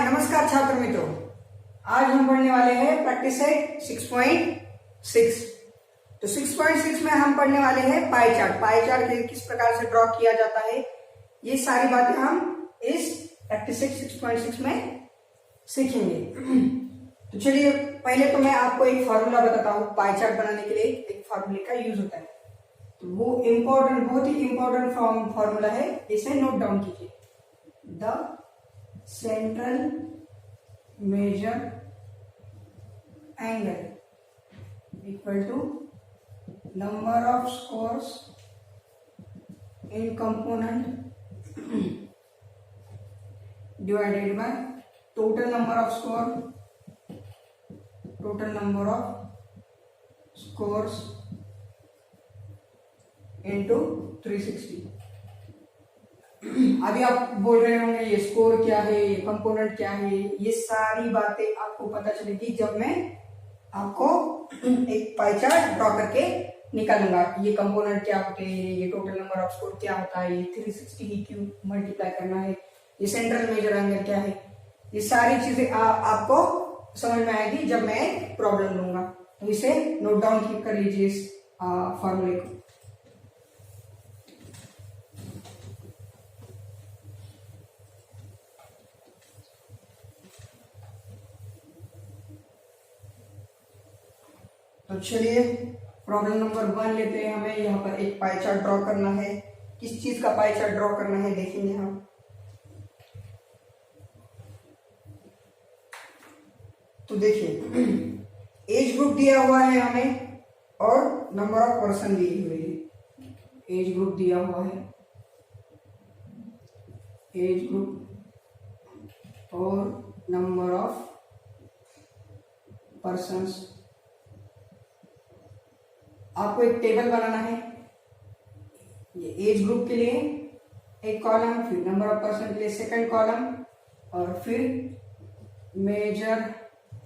नमस्कार छात्र मित्रों, आज हम पढ़ने वाले हैं प्रैक्टिस सेट 6.6। तो 6.6 में हम पढ़ने वाले हैं पाई चार्ट। पाई चार्ट किस प्रकार से ड्रॉ किया जाता है, ये सारी बातें हम इस प्रैक्टिस सेट 6.6 में सीखेंगे। तो चलिए, पहले तो मैं आपको एक फॉर्मूला बताता हूँ। पाई चार्ट बनाने के लिए एक फॉर्मूले का यूज होता है, तो वो बहुत ही इंपॉर्टेंट फॉर्मूला है, इसे नोट डाउन कीजिए। The central measure angle equal to number of scores in component divided by total number of scores into 360। अभी आप बोल रहे होंगे ये स्कोर क्या है, ये कंपोनेंट क्या है। ये सारी बातें आपको पता चलेगी जब मैं आपको एक पाई चार्ट ड्रॉ करके निकालूंगा। ये कंपोनेंट क्या होते हैं, ये टोटल नंबर ऑफ स्कोर क्या होता है, ये 360 की क्यों मल्टीप्लाई करना है, ये सेंट्रल मेजर एंगल क्या है, ये सारी चीजें आपको समझ में आएगी जब मैं प्रॉब्लम लूंगा। तो इसे नोट डाउन कर लीजिए इस फॉर्मूले को। तो चलिए, प्रॉब्लम नंबर 1 लेते हैं। हमें यहाँ पर एक पाई चार्ट ड्रॉ करना है। किस चीज का पाई चार्ट ड्रॉ करना है देखेंगे हम। तो देखिए, एज ग्रुप दिया हुआ है हमें और नंबर ऑफ पर्सन दिए हुए हैं। एज ग्रुप दिया हुआ है, एज ग्रुप और नंबर ऑफ पर्सन्स। आपको एक टेबल बनाना है। ये एज ग्रुप के लिए एक कॉलम, फिर नंबर ऑफ पर्सन के लिए सेकंड कॉलम, और फिर major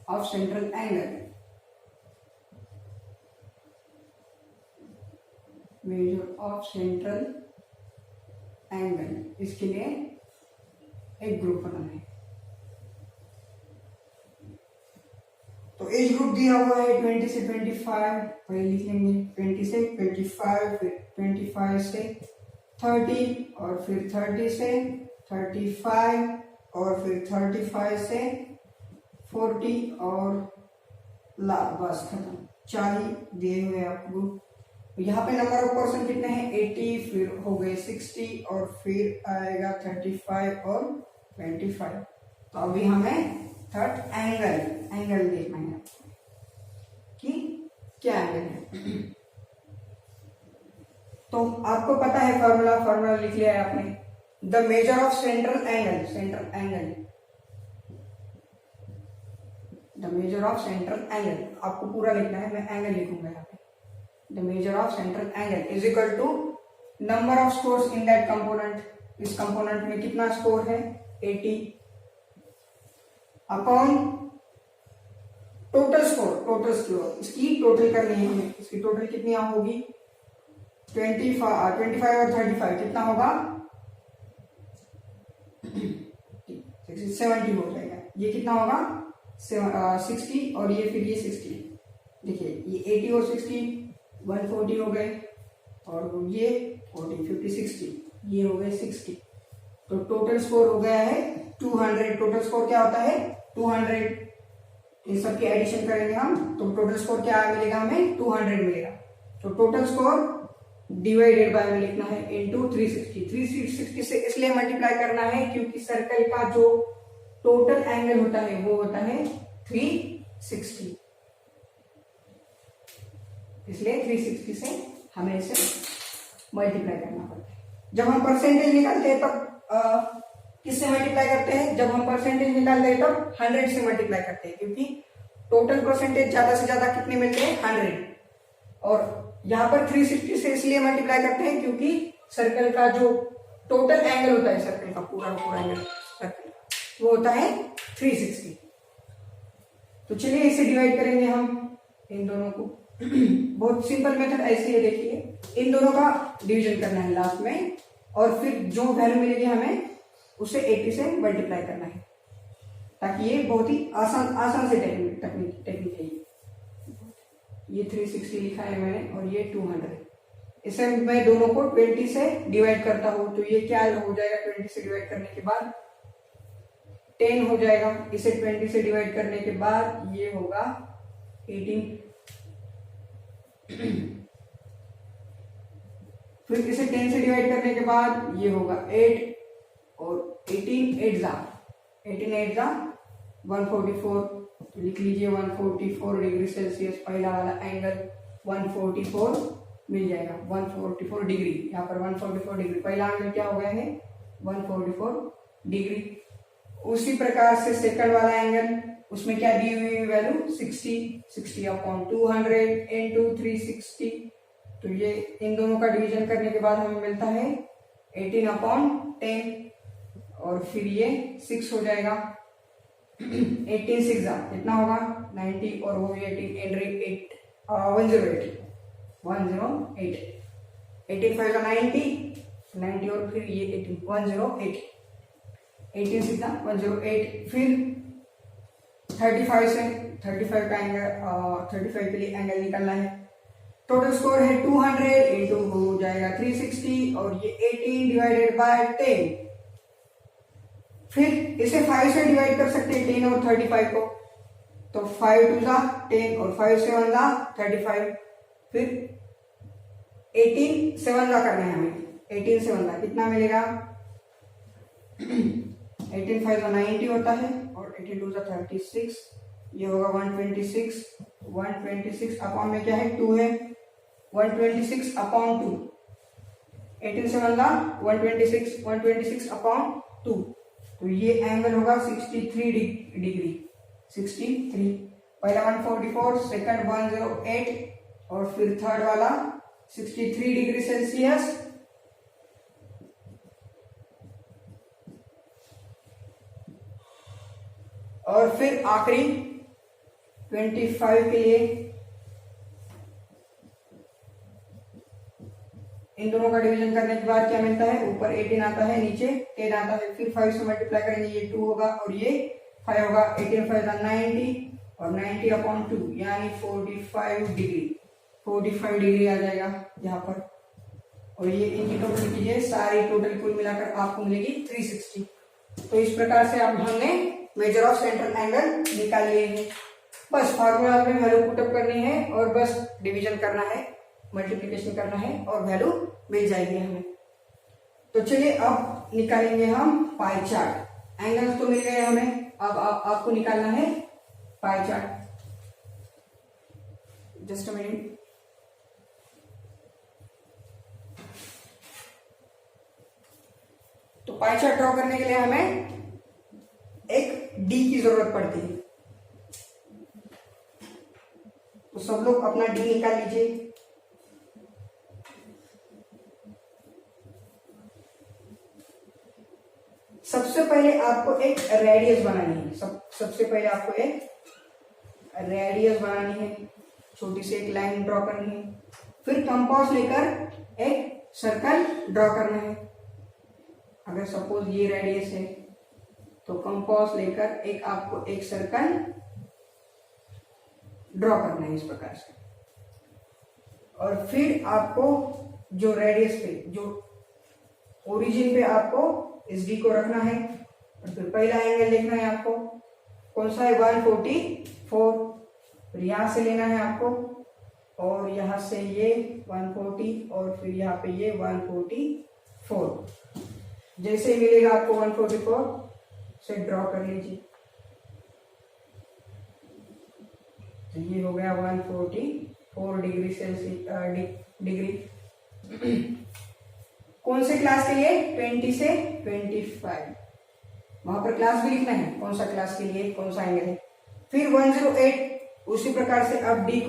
of central angle, major of central angle, इसके लिए एक ग्रुप बनाना है। तो एज ग्रुप दिया हुआ है 20 से 25, पहले लिख लेंगे 20 से 25, फिर 25 से 30, और फिर 30 से 35, और फिर 35 से 40, और बस खत्म। 40 दिए हुए आपको। यहाँ पे नंबर ऑफ पर्सन कितने हैं, 80, फिर हो गए 60, और फिर आएगा 35 और 25। तो अभी हमें थर्ड एंगल देखना है कि क्या एंगल है। तो आपको पता है फॉर्मूला लिख लिया है आपने। The measure of central angle, the measure of central angle आपको पूरा लिखना है, मैं एंगल लिखूंगा यहाँ पे। The measure of central angle is equal to number of scores in that component. इस कंपोनेंट में कितना स्कोर है, 80, अपॉन टोटल स्कोर। इसकी टोटल करनी है हमें। इसकी टोटल कितनी होगी, 25 और 35 कितना होगा, 70 हो जाएगा। ये कितना होगा, 60, और ये फिर ये 60। देखिए, ये 80 और 60 140 हो गए, और ये 40, 50, 60, ये हो गए 60। तो टोटल स्कोर हो गया है 200। टोटल स्कोर क्या होता है, 200। इन सब की एडिशन करेंगे हम, तो टोटल स्कोर क्या मिलेगा हमें, 200 मिलेगा। तो टोटल स्कोर डिवाइडेड बाय में लिखना है इनटू 360। 360 से इसलिए मल्टीप्लाई करना है क्योंकि सर्कल का जो टोटल एंगल होता है वो होता है 360, इसलिए 360 से हमें इसे मल्टीप्लाई करना पड़ता है। जब हम परसेंटेज निकालते हैं तब किससे मल्टीप्लाई करते हैं, जब हम परसेंटेज निकालते हैं तब 100 से मल्टीप्लाई करते हैं, क्योंकि टोटल परसेंटेज ज्यादा से ज्यादा कितने मिलते हैं, 100। और यहाँ पर 360 से इसलिए मल्टीप्लाई करते हैं क्योंकि सर्कल का जो टोटल एंगल होता है, सर्कल का पूरा एंगल सर्कल वो होता है 360। तो चलिए इसे डिवाइड करेंगे हम इन दोनों को। बहुत सिंपल मेथड ऐसी है, देखिए इन दोनों का डिवीजन करना है लास्ट में, और फिर जो वैल्यू मिलेगी हमें उसे 80 से मल्टीप्लाई करना है। ताकि ये बहुत ही आसान आसान से टेक्निक है। ये 360 लिखा है मैंने और ये 200। इसे मैं दोनों को 20 से डिवाइड करता हूं तो ये क्या हो जाएगा, 20 से डिवाइड करने के बाद 10 हो जाएगा। इसे 20 से डिवाइड करने के बाद ये होगा 18। फिर इसे 10 से डिवाइड करने के बाद ये होगा 8 और 18 8 जा 144। तो लिख लीजिए 144 डिग्री सेल्सियस पहला वाला एंगल 144 मिल जाएगा, 144 डिग्री। यहाँ पर 144 डिग्री पहला एंगल क्या हो गया है, 144 डिग्री। उसी प्रकार से सेकंड वाला एंगल, उसमें क्या दी हुई वैल्यू 60 अपॉन 200 इंटू 360। तो ये इन दोनों का डिवीजन करने के बाद हमें मिलता है 18 अपॉन 10 और फिर ये 6 हो जाएगा। 18 6 कितना होगा 90 और वो 108 108 18 5 का 90 और फिर ये 108 18 6 108। फिर 35 से 35 का एंगल 35 के लिए एंगल निकालना है। टोटल स्कोर है 200 इंटू हो जाएगा 360 और ये 18 डिवाइडेड बाय 10। फिर इसे 5 से डिवाइड कर सकते हैं 10 और 35 को, तो 5 2 जा 10 और 5 7 जा 35। फिर 18 7 जा करना है हमें, 18 7 जा कितना मिलेगा 18 5 का 90 होता है और 18 2 जा 36। ये होगा 126 अपॉन में क्या है 2 है, 126 अपॉन 2। 18 7 जा 126 अपॉन 2। तो ये एंगल होगा 63 डिग्री 63। पहला 144, सेकंड 108 और फिर थर्ड वाला 63 डिग्री सेल्सियस। और फिर आखिरी 25 के लिए इन दोनों का डिवीजन करने के बाद क्या मिलता है, ऊपर 18 आता है नीचे 10 आता है। फिर 5 से मल्टीप्लाई करेंगे, ये 2 होगा और ये 5 होगा। 18 5 का 90 और 90 अपॉन 2 यानी 45 डिग्री आ जाएगा यहाँ पर। और ये इनकी टोटल कीजिए, सारी टोटल कुल मिलाकर आपको मिलेगी 360। तो इस प्रकार से अब हमने मेजर ऑफ सेंट्रल एंगल निकाल लिए हैं। बस फार्मूला में वैल्यू पुटअप करनी है और बस डिवीजन करना है, मल्टीप्लिकेशन करना है और वैल्यू मिल जाएगी हमें। तो चलिए अब निकालेंगे हम पाई चार्ट। एंगल्स तो मिल गए हमें, अब आपको निकालना है pie chart. Just a minute. तो पाई चार्ट ड्रॉ करने के लिए हमें एक डी की जरूरत पड़ती है। तो सब लोग अपना डी निकाल लीजिए। सबसे पहले आपको एक रेडियस बनानी है। सबसे पहले आपको एक रेडियस बनानी है, छोटी सी एक लाइन ड्रॉ करनी है। फिर कंपास लेकर एक सर्कल ड्रॉ करना है। अगर सपोज ये रेडियस है तो कंपास लेकर एक आपको एक सर्कल ड्रॉ करना है इस प्रकार से। और फिर आपको जो रेडियस पे, जो ओरिजिन पे आपको इस डी को रखना है। और फिर पहला एंगल देखना है आपको, कौन सा है 144। फिर यहां से लेना है आपको और यहां से ये 140 और फिर यहाँ पे ये 144। जैसे मिलेगा आपको 144 से ड्रॉ कर लीजिए। तो ये हो गया 144 डिग्री सेल्सियस डिग्री। कौन से क्लास के लिए, 20 से 25। वहां पर क्लास भी लिखना है, कौन सा क्लास के लिए कौन सा एंगल है। फिर 108 उसी प्रकार से अब डी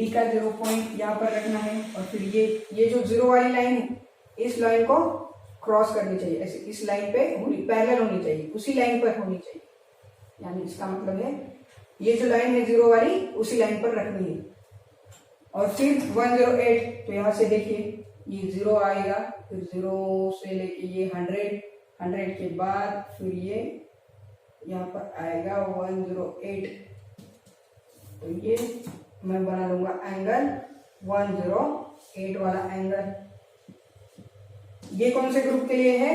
का 0 पॉइंट यहाँ पर रखना है। और फिर ये जो 0 वाली लाइन है, इस लाइन को क्रॉस करनी चाहिए, ऐसे इस लाइन पे पैरेलल होनी चाहिए, उसी लाइन पर होनी चाहिए। यानी इसका मतलब है ये जो लाइन है 0 वाली, उसी लाइन पर रखनी है। और फिर 108, तो यहां से देखिए ये 0 आएगा, फिर 0 से लेके ये 100 के बाद फिर ये यहाँ पर आएगा 108। तो ये मैं बना लूंगा एंगल 108 वाला एंगल। ये कौन से ग्रुप के लिए है?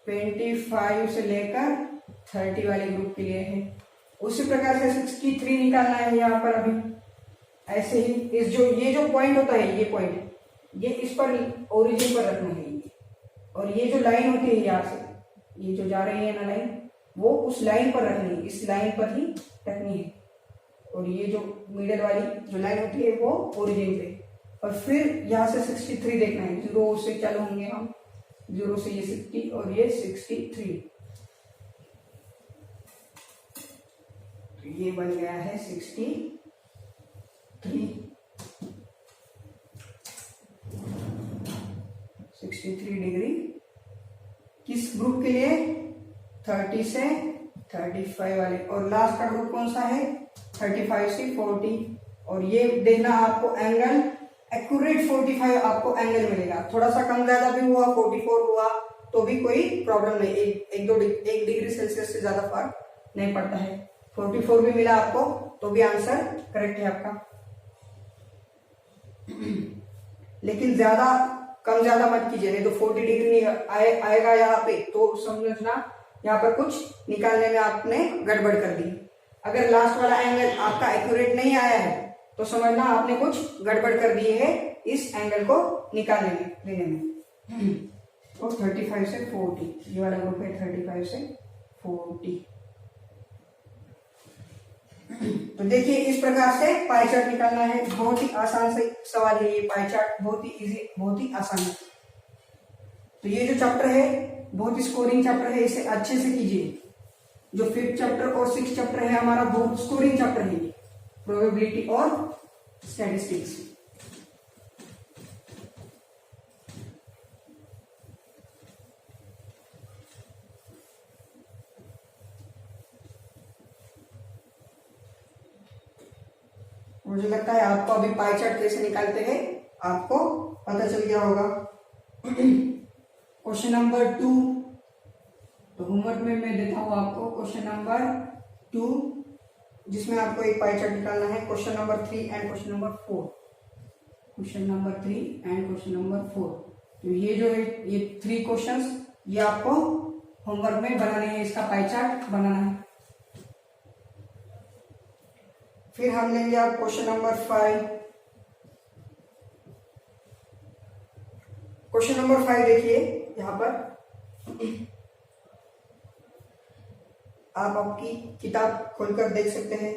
25 से लेकर 30 वाले ग्रुप के लिए है। उसी प्रकार से 63 निकालना है यहाँ पर अभी। ऐसे ही इस ये जो पॉइंट होता है, ये पॉइंट, ये इस पर ओरिजिन पर रखना है ये। और ये जो लाइन होती है यहाँ से ये जो जा रही है ना लाइन, वो उस लाइन पर रखनी है, इस लाइन पर ही रखनी है। और ये जो मिडल वाली जो लाइन होती है वो ओरिजिन पे। और फिर यहाँ से 63 देखना है। 0 से चालू होंगे हम, 0 से ये 60 और ये 63। तो ये बन गया है 63। 63 डिग्री किस ग्रुप के लिए? 30 से 35 वाले। और लास्ट का ग्रुप कौन सा है? 35 से 40। और ये देखना आपको एंगल एक्यूरेट 45 आपको एंगल मिलेगा। थोड़ा सा कम ज्यादा भी हुआ, 44 हुआ तो भी कोई प्रॉब्लम नहीं, एक डिग्री सेल्सियस से ज्यादा फर्क नहीं पड़ता है। 44 भी मिला आपको तो भी आंसर करेक्ट है आपका। लेकिन ज्यादा कम ज्यादा मत कीजिए, नहीं तो 40 डिग्री आएगा यहाँ पे तो समझना यहाँ पर कुछ निकालने में आपने गड़बड़ कर दी। अगर लास्ट वाला एंगल आपका एक्यूरेट नहीं आया है तो समझना आपने कुछ गड़बड़ कर दी है इस एंगल को निकालने में, लेने में। तो 35 से 40 ये वाला ग्रुप है, 35 से 40। तो देखिए इस प्रकार से पाई चार्ट निकालना है। बहुत ही आसान से सवाल है ये पाई चार्ट, बहुत ही इजी, बहुत ही आसान है। तो ये जो चैप्टर है बहुत ही स्कोरिंग चैप्टर है, इसे अच्छे से कीजिए। जो 5th चैप्टर और 6th चैप्टर है हमारा बहुत स्कोरिंग चैप्टर है, प्रोबेबिलिटी और स्टैटिस्टिक्स। मुझे लगता है आपको अभी पाई चार्ट कैसे निकालते हैं आपको पता चल गया होगा। क्वेश्चन नंबर 2, तो होमवर्क में मैं देता हूं आपको क्वेश्चन नंबर 2 जिसमें आपको एक पाई चार्ट निकालना है। Question number 3 and question number 4, question number 3 and question number 4। तो ये जो है ये 3 क्वेश्चंस ये आपको होमवर्क में बनाने हैं, इसका पाई चार्ट बनाना है। फिर हम लेंगे आप क्वेश्चन नंबर 5। क्वेश्चन नंबर 5 देखिए यहां पर आप आपकी किताब खोलकर देख सकते हैं।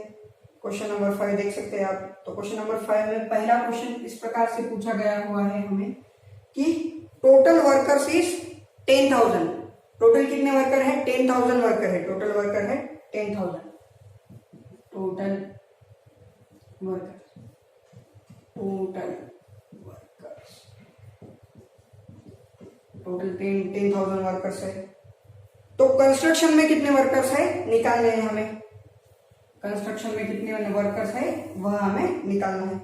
क्वेश्चन नंबर 5 देख सकते हैं आप। तो क्वेश्चन नंबर 5 में पहला क्वेश्चन इस प्रकार से पूछा गया हुआ है हमें कि टोटल वर्कर्स इज 10,000। टोटल कितने वर्कर है? 10,000 वर्कर है। टोटल वर्कर है 10,000। टोटल वर्कर्स, टोटल 10,000 वर्कर्स है। तो कंस्ट्रक्शन में कितने वर्कर्स है निकालने हैं हमें। कंस्ट्रक्शन में कितने वर्कर्स है वह हमें निकालना है।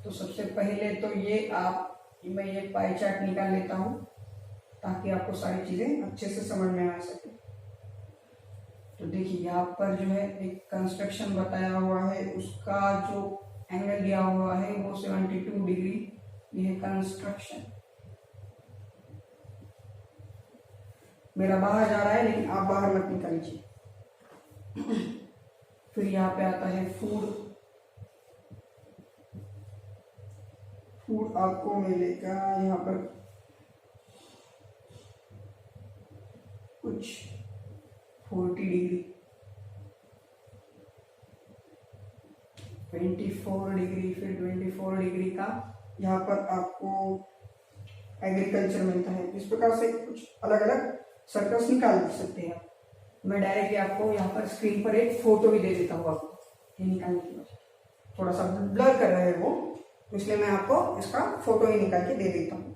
तो सबसे पहले तो मैं ये पाई चार्ट निकाल लेता हूं ताकि आपको सारी चीजें अच्छे से समझ में आ सके। तो देखिए यहाँ पर जो है एक कंस्ट्रक्शन बताया हुआ है, उसका जो एंगल दिया हुआ है वो 72 डिग्री। यह कंस्ट्रक्शन मेरा बाहर जा रहा है लेकिन आप बाहर मत निकालिए। फिर यहाँ पे आता है फूड आपको मिलेगा यहाँ पर कुछ 40 डिग्री, 24 डिग्री, फिर 24 डिग्री का यहाँ पर आपको एग्रीकल्चर मिलता है। इस प्रकार से कुछ अलग अलग सर्कल्स निकाल सकते हैं आप। मैं डायरेक्टली आपको यहाँ पर स्क्रीन पर एक फोटो भी दे देता हूँ आपको। ये निकालने के बाद थोड़ा सा ब्लर कर रहा है वो, तो इसलिए मैं आपको इसका फोटो ही निकाल के दे देता हूँ,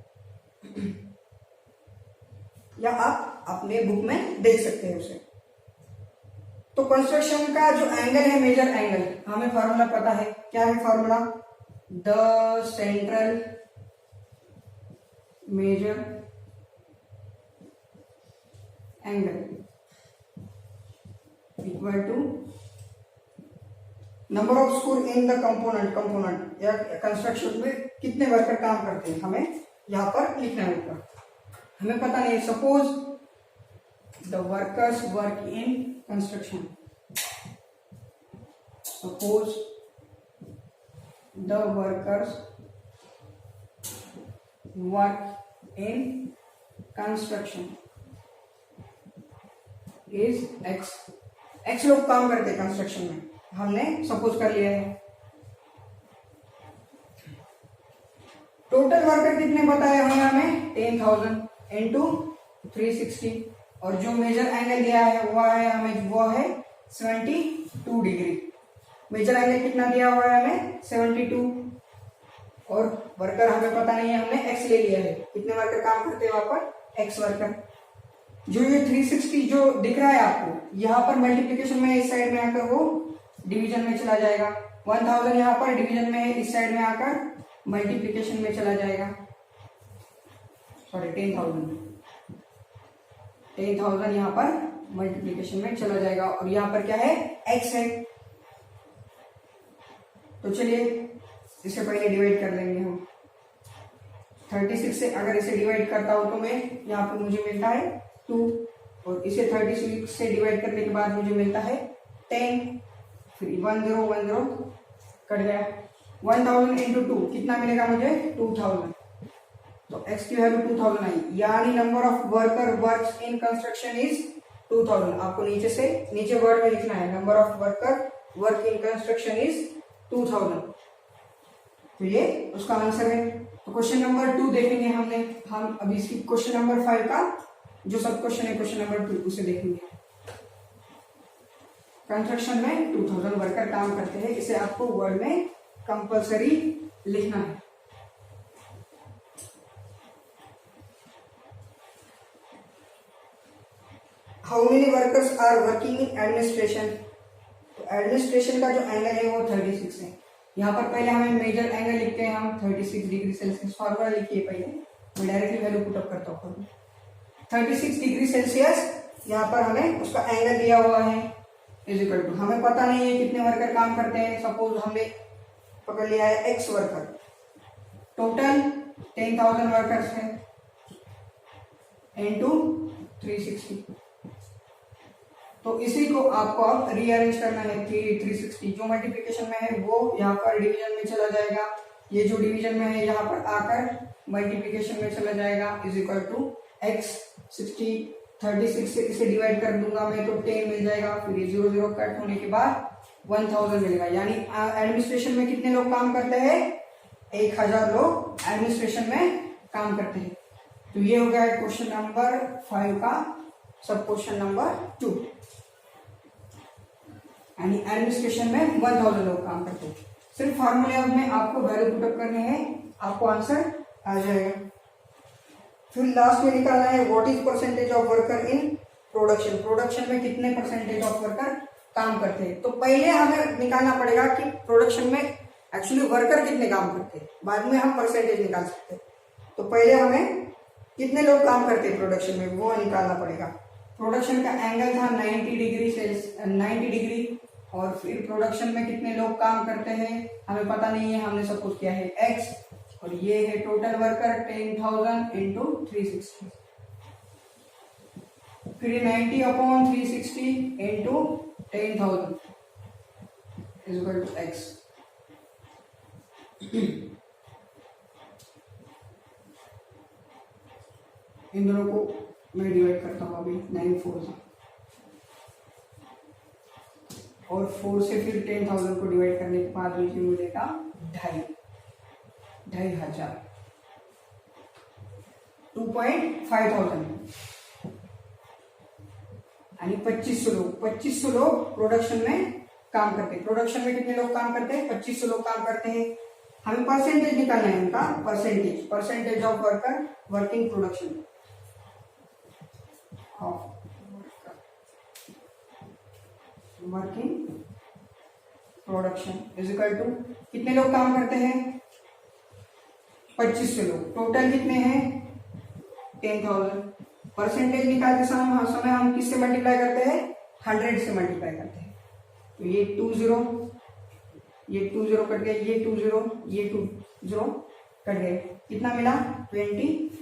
या आप अपने बुक में देख सकते हैं उसे। तो कंस्ट्रक्शन का जो एंगल है मेजर एंगल, हमें फॉर्मूला पता है। क्या है formula? The central measure angle equal to number of score in the component या कंस्ट्रक्शन में कितने वर्कर काम करते हैं, हमें यहाँ पर लिखना है ऊपर। हमें पता नहीं, suppose the workers work in construction, suppose the workers work in construction is x लोग काम करते हैं कंस्ट्रक्शन में, हमने सपोज कर लिया है। टोटल वर्कर कितने बताए हुए हमें 10,000 इंटू 360, और जो मेजर एंगल दिया है वो है हमें, वो है 72 डिग्री। मेजर एंगल कितना दिया हुआ है हमें 72, और वर्कर हमें पता नहीं है, हमने एक्स ले लिया है। कितने वर्कर काम करते हैं वहां पर, एक्स वर्कर। जो ये 360 जो दिख रहा है आपको यहाँ पर मल्टीप्लीकेशन में इस साइड में आकर वो डिवीजन में चला जाएगा। 1000 यहाँ पर डिवीजन में है, इस साइड में आकर मल्टीप्लीकेशन में चला जाएगा। सॉरी 10,000 यहाँ पर मल्टीप्लीकेशन में चला जाएगा, और यहाँ पर क्या है, एक्स है। तो चलिए इसे पहले डिवाइड कर लेंगे हम। 36 से अगर इसे डिवाइड करता हूं तो मैं यहाँ पर मुझे मिलता है 2, और इसे 36 से डिवाइड करने के बाद मुझे मिलता है 10, फिर 10 कट गया। 1000 इंटू 2 कितना मिलेगा मुझे, 2000। तो x की वैल्यू 2000 आई, यानी number of worker works in construction is 2000। आपको नीचे वर्ड में लिखना है, number of worker work in construction is 2000। तो ये उसका आंसर है। तो क्वेश्चन नंबर 2 देखेंगे हम अभी इसकी क्वेश्चन नंबर 5 का जो सब क्वेश्चन है, क्वेश्चन नंबर 2 उसे देखेंगे। कंस्ट्रक्शन में 2000 वर्कर काम करते हैं, इसे आपको वर्ड में कंपल्सरी लिखना है। How many workers are working in administration. तो एडमिनिस्ट्रेशन का जो एंगल है वो 36 है। यहाँ पर पहले हमें मेजर एंगल लिखते हैं हम 36 डिग्री सेल्सियस। फॉर्मूला लिखिए पहले, मैं डायरेक्टली वैल्यू पुटअप करता हूँ। 36 डिग्री सेल्सियस यहाँ पर हमें उसका एंगल दिया हुआ है, इज इक्वल टू, हमें पता नहीं है कितने वर्कर काम करते हैं। सपोज हमने पकड़ लिया है एक्स वर्कर, टोटल 10,000 वर्कर्स है, इनटू 360। तो इसी को आपको अब रीअरेंज करना है। 360 जो मल्टीप्लिकेशन में है वो यहाँ पर डिवीजन में चला जाएगा, ये जो डिवीजन में है यहाँ पर आकर मल्टीप्लिकेशन में चला जाएगा, इज इक्वल टू एक्स 60। 36 से इसे डिवाइड कर दूंगा मैं तो 10 मिल जाएगा, फिर ये 0 कट होने के बाद 1000 मिलेगा। यानी एडमिनिस्ट्रेशन में कितने लोग काम करते हैं, 1000 लोग एडमिनिस्ट्रेशन में काम करते हैं। तो ये हो गया है क्वेश्चन नंबर 5 का सब क्वेश्चन नंबर 2, यानी एडमिनिस्ट्रेशन में 1000 लोग काम करते हैं। सिर्फ फार्मूले में आपको वैल्यू पुटअप करने हैं, आपको आंसर आ जाएगा। फिर लास्ट में निकालना है what is percentage of worker in production. Production में कितने परसेंटेज ऑफ वर्कर काम करते हैं। तो पहले हमें निकालना पड़ेगा कि प्रोडक्शन में एक्चुअली वर्कर कितने काम करते हैं, बाद में हम परसेंटेज निकाल सकते हैं। तो पहले हमें कितने लोग काम करते हैं प्रोडक्शन में वो निकालना पड़ेगा। प्रोडक्शन का एंगल था 90 डिग्री, और फिर प्रोडक्शन में कितने लोग काम करते हैं हमें पता नहीं है, हमने सपोज किया है एक्स, और ये है टोटल वर्कर 10,000 इंटू 360, फिर 90/360 into 10,000 is equal to X. इन दोनों को मैं डिवाइड करता हूँ अभी 9 4 से, और 4 से फिर 10,000 को डिवाइड करने के बाद मुझे मिलेगा 2,500 2,500 यानी 2500 लोग प्रोडक्शन में काम करते हैं। प्रोडक्शन में कितने लोग काम करते हैं, 2500 लोग काम करते हैं। हमें परसेंटेज निकालना है उनका, percentage of worker working production working production is equal to कितने लोग काम करते हैं, 2500 लोग। टोटल कितने हैं 10,000। परसेंटेज निकालते समय हम किससे मल्टीप्लाई करते हैं, 100 से मल्टीप्लाई करते हैं। तो ये 20, ये 20 कट गए, ये 20, ये 20 कट गए, कितना मिला 25।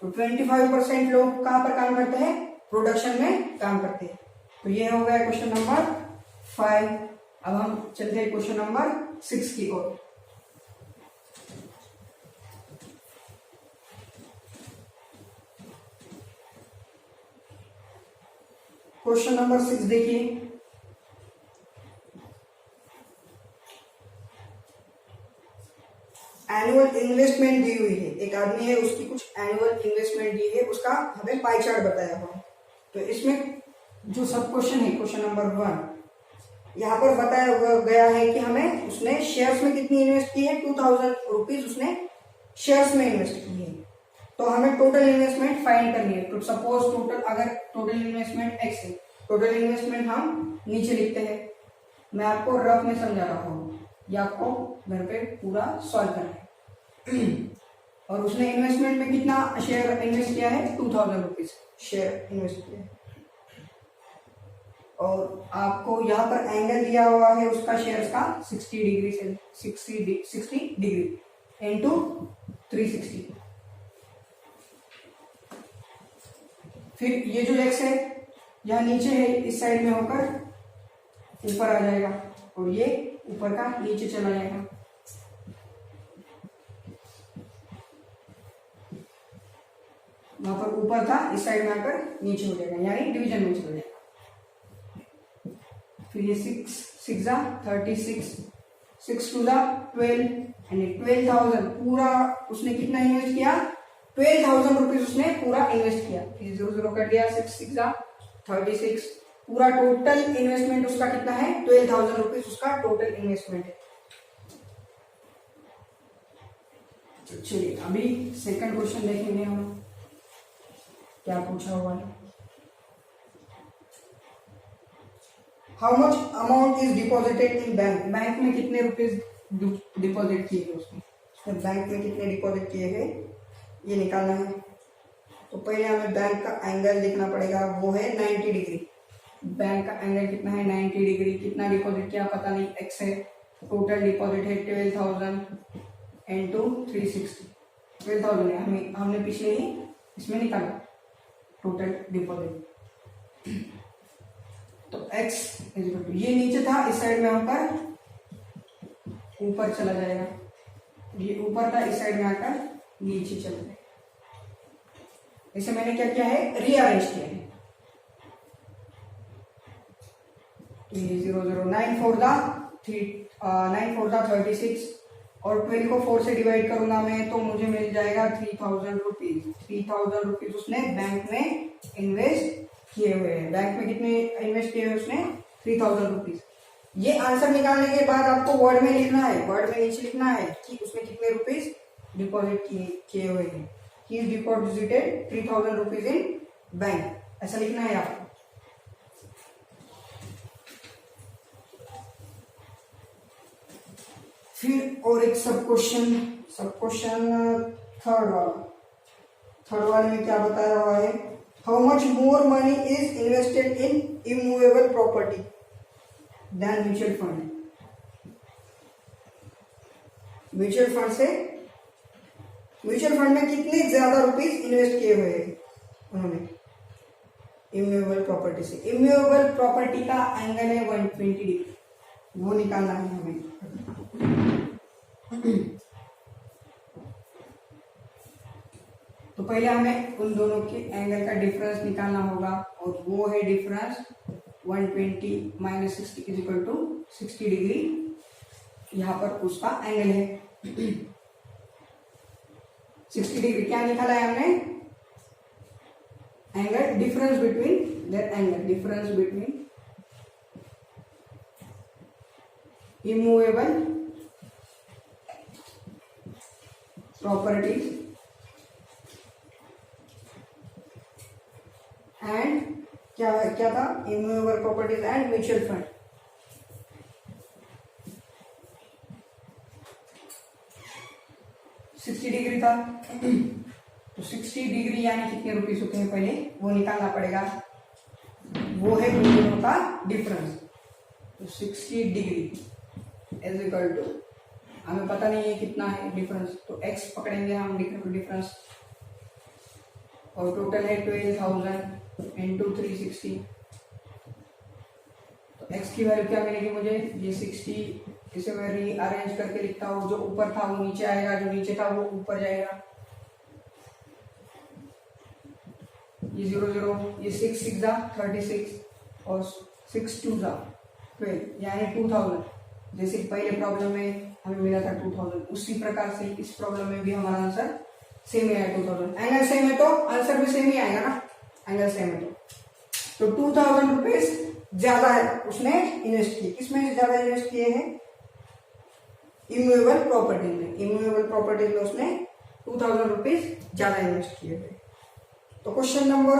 तो 25% लोग कहाँ पर काम करते हैं, प्रोडक्शन में काम करते हैं। तो ये हो गया क्वेश्चन नंबर 5। अब हम चलते हैं क्वेश्चन नंबर 6 की ओर। क्वेश्चन नंबर 6 देखिए, एनुअल इन्वेस्टमेंट दी हुई है, एक आदमी है उसकी कुछ एनुअल इन्वेस्टमेंट दी है, उसका हमें पाई चार्ट बताया हुआ है। तो इसमें जो सब क्वेश्चन है, क्वेश्चन नंबर 1 यहाँ पर बताया गया है कि हमें उसने शेयर्स में कितनी इन्वेस्ट की है, 2000 रुपीज उसने शेयर्स में इन्वेस्ट की है। तो हमें टोटल इन्वेस्टमेंट फाइंड करनी है। तो सपोज टोटल, अगर टोटल इन्वेस्टमेंट x है, टोटल इन्वेस्टमेंट हम नीचे लिखते हैं। मैं आपको रफ में समझा रहा हूँ, ये आपको घर पे पूरा सॉल्व करना है। और उसने इन्वेस्टमेंट में कितना शेयर इन्वेस्ट किया है, 2000 रुपीज शेयर इन्वेस्ट किया है। और आपको यहाँ पर एंगल दिया हुआ है उसका शेयर का 60 डिग्री से 60 डिग्री इंटू 360। फिर ये जो x है यहाँ नीचे है, इस साइड में होकर ऊपर आ जाएगा, और ये ऊपर का नीचे चला जाएगा। वहां पर ऊपर था, इस साइड में आकर नीचे हो जाएगा, यानी डिवीजन में चला जाएगा। फिर ये 6 जा 36, 6 2 जा 12, यानी 12,000 पूरा उसने कितना इन्वेस्ट किया, 12,000 रुपीज उसने पूरा इन्वेस्ट किया। फिर 0 कट गया, 6 6 जा 36, पूरा टोटल इन्वेस्टमेंट उसका कितना है, 12,000 रुपीज उसका टोटल इन्वेस्टमेंट है। चलिए अभी सेकंड क्वेश्चन देखेंगे हम, क्या पूछा हुआ है। How much amount is deposited in bank, bank में कितने रुपीज डिपॉजिट किए हैं उसने बैंक में कितने डिपॉजिट किए हैं ये निकालना है। तो पहले हमें बैंक का एंगल देखना पड़ेगा, वो है 90 डिग्री। बैंक का एंगल कितना है, 90 डिग्री। कितना डिपॉजिट किया पता नहीं, x है, टोटल डिपॉजिट है 12,000 इंटू 360, 12,000 है, हमने पिछले ही इसमें निकाला टोटल डिपॉजिट। तो x इक्वल टू, ये नीचे था, इस साइड में आकर ऊपर चला जाएगा, ये ऊपर था, इस साइड में आकर नीचे चला जाएगा। इसे मैंने क्या किया है, रीअरेंज किया है। तो ये 0 0 9 4 दा 36, और 12 को 4 से डिवाइड करूंगा मैं, तो मुझे मिल जाएगा 3,000 रुपीज। 3,000 रुपीज उसने बैंक में इन्वेस्ट किए हुए हैं। बैंक में कितने इन्वेस्ट किए हुए उसने, 3,000 रुपीज। ये आंसर निकालने के बाद आपको वर्ड में लिखना है, वर्ड में नीचे लिखना है कि उसने कितने रुपीज डिपॉजिट किए हुए हैं। He is deposited 3,000 rupees in bank, ऐसा लिखना है आपको। फिर और एक सब क्वेश्चन थर्ड वाले में क्या बताया हुआ है, how much more money is invested in immovable property then mutual fund. Mutual fund में कितने ज्यादा रुपीस इन्वेस्ट किए हुए हैं उन्होंने इमूवेबल प्रॉपर्टी से। इमूवेबल प्रॉपर्टी का एंगल है 120 डिग्री, वो निकालना है हमें। तो पहले हमें उन दोनों के एंगल का डिफरेंस निकालना होगा, और वो है difference 120 minus 60 is equal to 60 degree. यहाँ पर उसका एंगल है 60 डिग्री। क्या निकाला है हमने, angle, difference between that angle, difference between immovable properties and क्या था, immovable properties and mutual fund. Degree था, तो 60 डिग्री यानी कितने रुपीस होते हैं, पहले वो निकालना पड़ेगा। वो है इन दोनों का डिफरेंस। तो 60 डिग्री इज इक्वल टू, हमें पता नहीं है कितना है डिफरेंस, तो x पकड़ेंगे हम डिफरेंस, और टोटल है 12,000 इंटू 360। तो x की वैल्यू क्या मिलेगी मुझे, ये 60, इसे मैं रीअरेंज करके लिखता हूँ, जो ऊपर था वो नीचे आएगा, जो नीचे था वो ऊपर जाएगा। ये 0 0, ये 6 6 जा 36 और 6 2 जा 12, यानी 2000। जैसे पहले प्रॉब्लम में हमें मिला था 2000, उसी प्रकार से इस प्रॉब्लम में भी हमारा आंसर सेम ही है 2000। एंगल सेम है तो आंसर भी सेम ही आएगा ना, एंगल सेम है तो 2000 रुपीज ज्यादा है उसने इन्वेस्ट किए। किसमें ज्यादा इन्वेस्ट किए हैं, इमूवेबल प्रॉपर्टी में। इमूवेबल प्रॉपर्टी में उसने 2000 रुपीज ज्यादा इन्वेस्ट किए थे। तो क्वेश्चन नंबर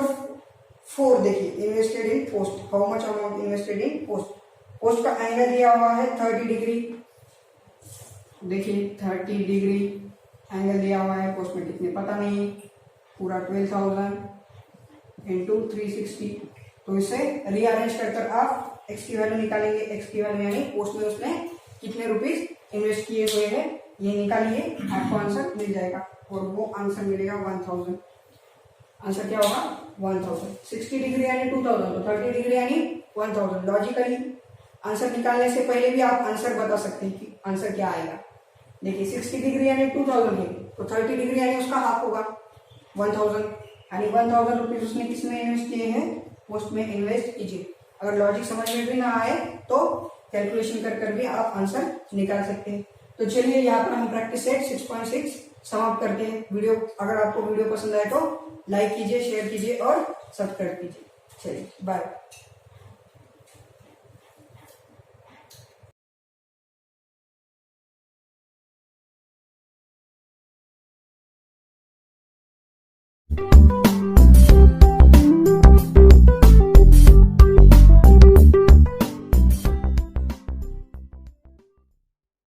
4 देखिए, invested in post, how much amount invested in post. Post का एंगल दिया हुआ है 30 डिग्री, देखिए 30 डिग्री एंगल दिया हुआ है, पोस्ट में कितने पता नहीं, पूरा 12,000 इंटू 360। तो इसे रीअरेंज कर आप x की वैल्यू निकालेंगे, x की वैल्यू यानी पोस्ट में उसने कितने रुपीज इन्वेस्ट किए हुए हैं ये निकालिए, आपको आंसर मिल जाएगा, और वो आंसर मिलेगा 1000। आंसर क्या होगा 1000। 60 डिग्री यानी 2000, तो 30 डिग्री यानी 1000। लॉजिकली आंसर निकालने से पहले भी आप आंसर बता सकते हैं कि आंसर क्या आएगा। देखिए 60 डिग्री यानी 2000 है, तो 30 डिग्री यानी उसका हाफ होगा 1000, यानी 1000 रुपीज उसने किसमें इन्वेस्ट किए हैं, पोस्ट में इन्वेस्ट कीजिए। अगर लॉजिक समझ में भी ना आए तो कैलकुलेशन कर भी आप आंसर निकाल सकते हैं। तो चलिए यहाँ पर हम प्रैक्टिस सेट 6.6 समाप्त करते हैं। वीडियो अगर आपको वीडियो पसंद आए तो लाइक कीजिए, शेयर कीजिए और सब्सक्राइब कीजिए। चलिए बाय।